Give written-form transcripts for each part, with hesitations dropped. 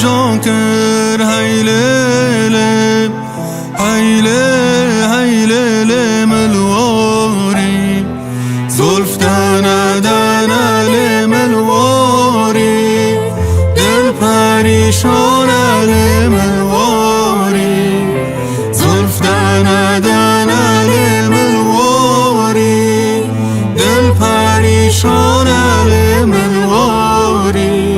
جان کر هیله هیله هیله ملواری زلف دانه دانه ملواری دل پریشانه ملواری زلف دانه دانه ملواری دل پریشانه ملواری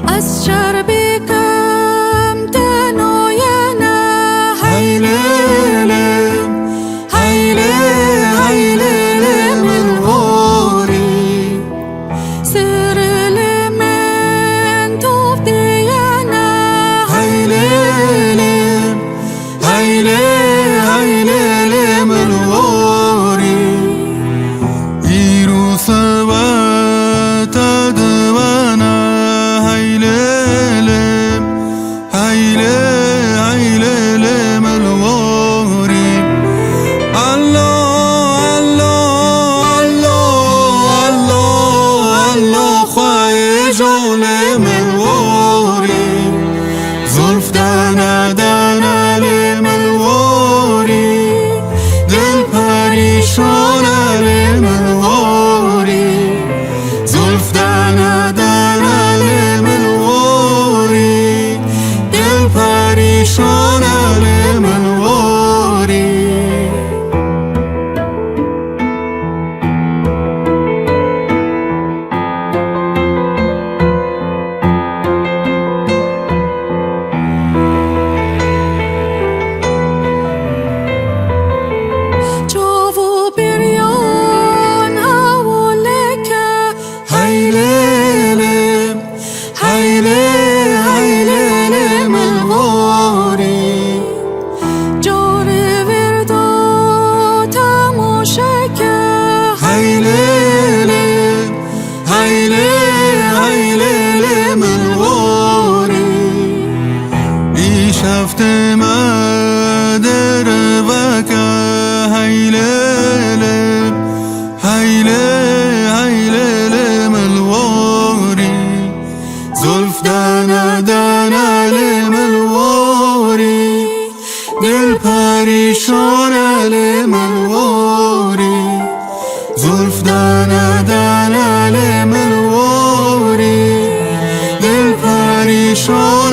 از چربی کم تنویانه هیله هیله هیله ملواری سرل من توف دیانه هیله هیله هیله ملواری ایرو ثبت دوانا هیله هیله هیله ملواری الله الله الله الله الله خواه جان ملواری زلف دانه دانه ملواری دل پریشانه ملواری زلف دانه دانه ملواری دل پریشانه ملواری جاو بریان اولکه هیله هیله هیله ملواری جار وردا تماشکه هیله هیله هیله ملواری بیش هفته مدر وکه هیله هیله هیله ملواری زلف دانه دانه ملواری دل پریشانه ملواری زلف دانه دانه ملواری دل پریشان